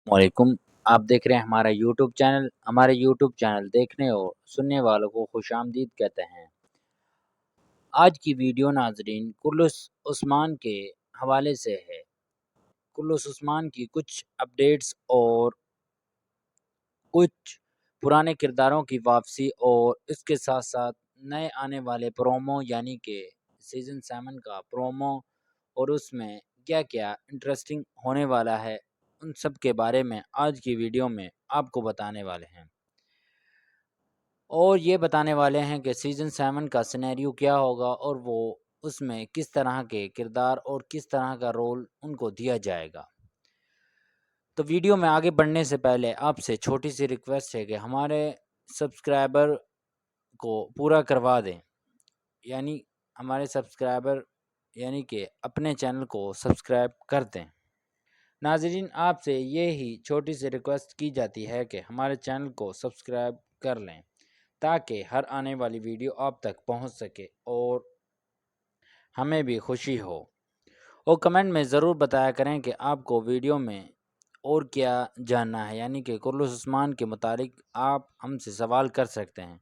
वालेकुम। आप देख रहे हैं हमारा यूट्यूब चैनल। हमारे यूट्यूब चैनल देखने और सुनने वालों को खुशामदीद कहते हैं। आज की वीडियो नाजरीन कुर्लुस उस्मान के हवाले से है। कुर्लुस उस्मान की कुछ अपडेट्स और कुछ पुराने किरदारों की वापसी और इसके साथ साथ नए आने वाले प्रोमो यानी कि सीज़न 7 का प्रोमो और उसमें क्या-क्या इंटरेस्टिंग होने वाला है, उन सब के बारे में आज की वीडियो में आपको बताने वाले हैं। और ये बताने वाले हैं कि सीज़न 7 का सिनेरियो क्या होगा और वो उसमें किस तरह के किरदार और किस तरह का रोल उनको दिया जाएगा। तो वीडियो में आगे बढ़ने से पहले आपसे छोटी-सी रिक्वेस्ट है कि हमारे सब्सक्राइबर को पूरा करवा दें। यानी हमारे सब्सक्राइबर यानी कि अपने चैनल को सब्सक्राइब कर दें। नाज़रीन आपसे ये ही छोटी-सी रिक्वेस्ट की जाती है कि हमारे चैनल को सब्सक्राइब कर लें ताकि हर आने वाली वीडियो आप तक पहुंच सके और हमें भी खुशी हो। और कमेंट में ज़रूर बताया करें कि आपको वीडियो में और क्या जानना है, यानी कि कुर्लुस उस्मान के मुतालिक आप हमसे सवाल कर सकते हैं।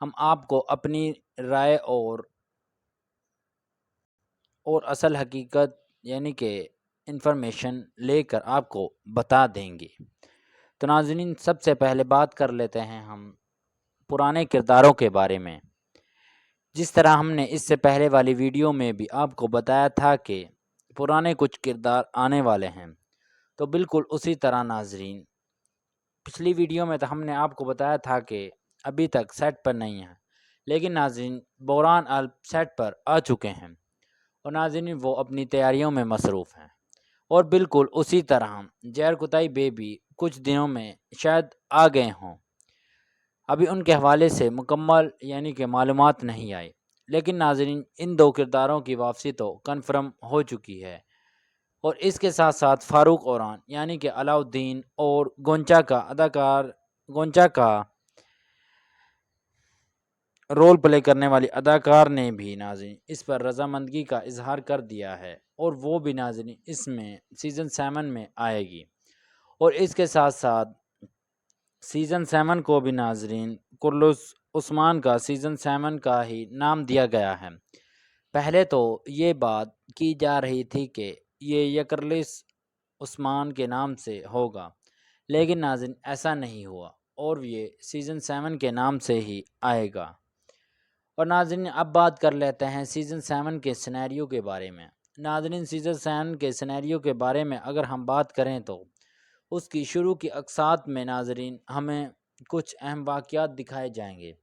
हम आपको अपनी राय और असल हकीकत यानी कि इन्फॉर्मेशन लेकर आपको बता देंगे। तो नाज़रीन सबसे पहले बात कर लेते हैं हम पुराने किरदारों के बारे में। जिस तरह हमने इससे पहले वाली वीडियो में भी आपको बताया था कि पुराने कुछ किरदार आने वाले हैं, तो बिल्कुल उसी तरह नाज़रीन पिछली वीडियो में तो हमने आपको बताया था कि अभी तक सेट पर नहीं है, लेकिन नाज़रीन बोरान अल सेट पर आ चुके हैं और नाज़रीन वो अपनी तैयारियों में मसरूफ़ हैं। और बिल्कुल उसी तरह जहर कुताई बेबी कुछ दिनों में शायद आ गए हों। अभी उनके हवाले से मुकम्मल यानी कि मालूमात नहीं आई, लेकिन नाज़रीन इन दो किरदारों की वापसी तो कन्फर्म हो चुकी है। और इसके साथ साथ फ़ारूक औरान यानी कि अलाउद्दीन और गोंचा का रोल प्ले करने वाली अदाकार ने भी नाज़रीन इस पर रज़ामंदगी का इजहार कर दिया है और वो भी नाज़रीन इसमें सीज़न 7 में आएगी। और इसके साथ साथ सीज़न 7 को भी नाज़रीन कुर्लुस उस्मान का सीज़न 7 का ही नाम दिया गया है। पहले तो ये बात की जा रही थी कि ये यकरलिस उस्मान के नाम से होगा, लेकिन नाज़रीन ऐसा नहीं हुआ और ये सीज़न 7 के नाम से ही आएगा। और नाज़रीन अब बात कर लेते हैं सीज़न 7 के सिनेरियो के बारे में। नाज़रीन सीज़न 7 के सिनेरियो के बारे में अगर हम बात करें तो उसकी शुरू की अक़सात में नाज़रीन हमें कुछ अहम वाक़यात दिखाए जाएंगे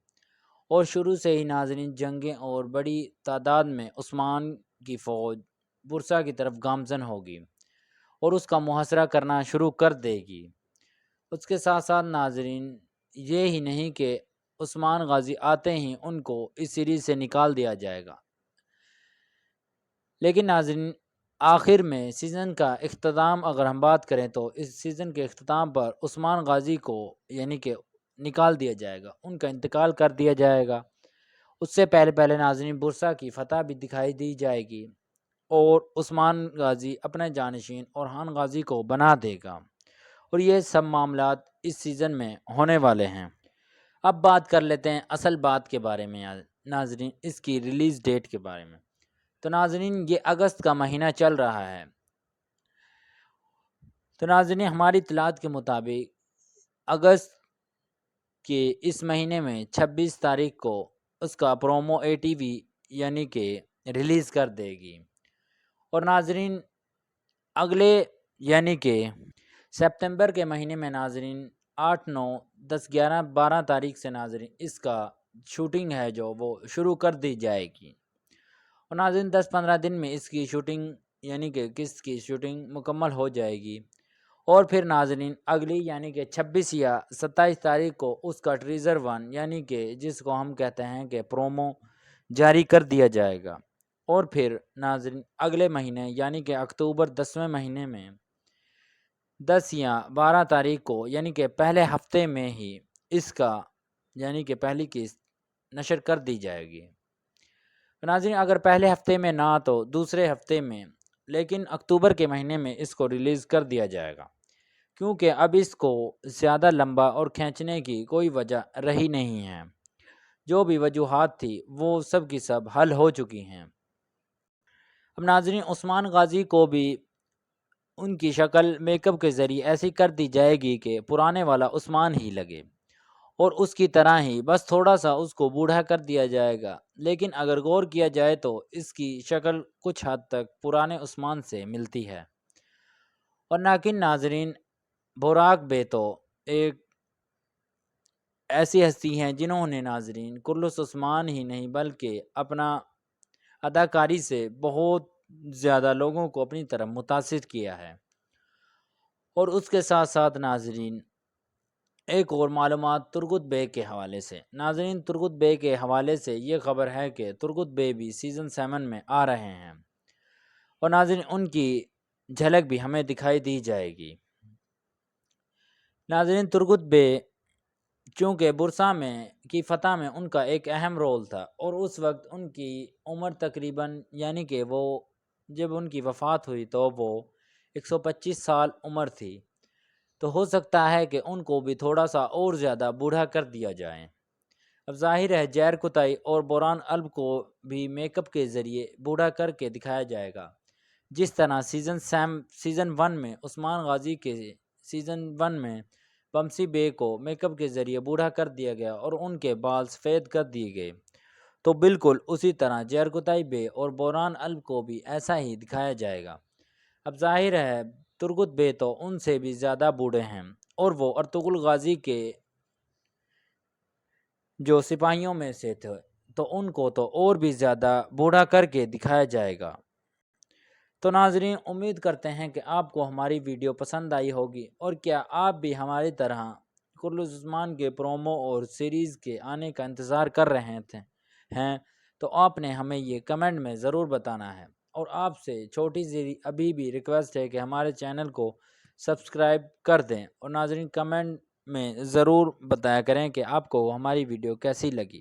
और शुरू से ही नाज़रीन जंगें और बड़ी तादाद में उस्मान की फ़ौज बुरसा की तरफ गामज़न होगी और उसका मुहासरा करना शुरू कर देगी। उसके साथ साथ नाज़रीन ये ही नहीं कि उस्मान गाज़ी आते ही उनको इस सीरीज़ से निकाल दिया जाएगा, लेकिन नाज़रीन आखिर में सीज़न का इख्तिताम अगर हम बात करें तो इस सीज़न के इख्तिताम पर उस्मान गाज़ी को यानी कि निकाल दिया जाएगा, उनका इंतकाल कर दिया जाएगा। उससे पहले पहले नाज़रीन बुरसा की फ़तह भी दिखाई दी जाएगी और उस्मान गाज़ी अपने जानशीन औरहान गाज़ी को बना देगा और ये सब मामलात इस सीज़न में होने वाले हैं। अब बात कर लेते हैं असल बात के बारे में नाज़रीन इसकी रिलीज़ डेट के बारे में। तो नाज़रीन ये अगस्त का महीना चल रहा है। तो नाज़रीन हमारी इत्तलात के मुताबिक अगस्त के इस महीने में 26 तारीख को उसका प्रोमो एटीवी यानी कि रिलीज़ कर देगी और नाज़रीन अगले यानी कि सितंबर के महीने में नाज़रीन 8, 9, 10, 11, 12 तारीख से नाज़रीन इसका शूटिंग है जो वो शुरू कर दी जाएगी और नाज़रीन 10-15 दिन में इसकी शूटिंग यानी कि किस्त की शूटिंग मुकम्मल हो जाएगी और फिर नाज़रीन अगली यानी कि 26 या 27 तारीख को उसका टीज़र 1 यानी कि जिसको हम कहते हैं कि प्रोमो जारी कर दिया जाएगा और फिर नाज़रीन अगले महीने यानी कि अक्टूबर 10वें महीने में 10 या 12 तारीख को यानी कि पहले हफ्ते में ही इसका यानी कि पहली किस्त नशर कर दी जाएगी। नाज़रीन अगर पहले हफ्ते में ना तो दूसरे हफ्ते में, लेकिन अक्टूबर के महीने में इसको रिलीज़ कर दिया जाएगा। کیونکہ اب اس کو زیادہ لمبا اور کھینچنے کی کوئی وجہ رہی نہیں ہے۔ جو بھی وجوہات تھی وہ سب کی سب حل ہو چکی ہیں۔ اب ناظرین، عثمان غازی کو بھی ان کی شکل میک اپ کے ذریعے ایسی کر دی جائے گی کہ پرانے والا عثمان ہی لگے، اور اس کی طرح ہی بس تھوڑا سا اس کو بوڑھا کر دیا جائے گا۔ لیکن اگر غور کیا جائے تو اس کی شکل کچھ حد تک پرانے عثمان سے ملتی ہے۔ اور لیکن ناظرین، براق بے تو ایک ایسی ہستی ہیں جنہوں نے ناظرین کرلس عثمان ہی نہیں بلکہ اپنا اداکاری سے بہت زیادہ لوگوں کو اپنی طرف متاثر کیا ہے۔ اور اس کے ساتھ ساتھ ناظرین، ایک اور معلومات ترگت بے کے حوالے سے۔ ناظرین، ترگت بے کے حوالے سے یہ خبر ہے کہ ترگت بے بھی سیزن 7 میں آ رہے ہیں، اور ناظرین ان کی جھلک بھی ہمیں دکھائی دی جائے گی۔ ناظرین، ترگت بے چونکہ برسا میں کی فتح میں ان کا ایک اہم رول تھا، اور اس وقت ان کی عمر تقریباً، یعنی کہ وہ جب ان کی وفات ہوئی تو وہ 125 سال عمر تھی، تو ہو سکتا ہے کہ ان کو بھی تھوڑا سا اور زیادہ بوڑھا کر دیا جائے۔ اب ظاہر ہے جیر کتائی اور بوران الب کو بھی میک اپ کے ذریعے بوڑھا کر کے دکھایا جائے گا، جس طرح سیزن 1 میں عثمان غازی کے سیزن 1 میں بمسی بے کو میک اپ کے ذریعے بوڑھا کر دیا گیا اور ان کے بال سفید کر دیے گئے، تو بالکل اسی طرح جیر کتائی بے اور بوران الب کو بھی ایسا ہی دکھایا جائے گا۔ اب ظاہر ہے ترگت بے تو ان سے بھی زیادہ بوڑھے ہیں، اور وہ ارطغرل غازی کے جو سپاہیوں میں سے تھے، تو ان کو تو اور بھی زیادہ بوڑھا کر کے دکھایا جائے گا۔ تو ناظرین، امید کرتے ہیں کہ آپ کو ہماری ویڈیو پسند آئی ہوگی، اور کیا آپ بھی ہماری طرح کرلس عثمان کے پرومو اور سیریز کے آنے کا انتظار کر رہے ہیں، تو آپ نے ہمیں یہ کمنٹ میں ضرور بتانا ہے۔ اور آپ سے چھوٹی سی ابھی بھی ریکویسٹ ہے کہ ہمارے چینل کو سبسکرائب کر دیں، اور ناظرین کمنٹ میں ضرور بتایا کریں کہ آپ کو ہماری ویڈیو کیسی لگی۔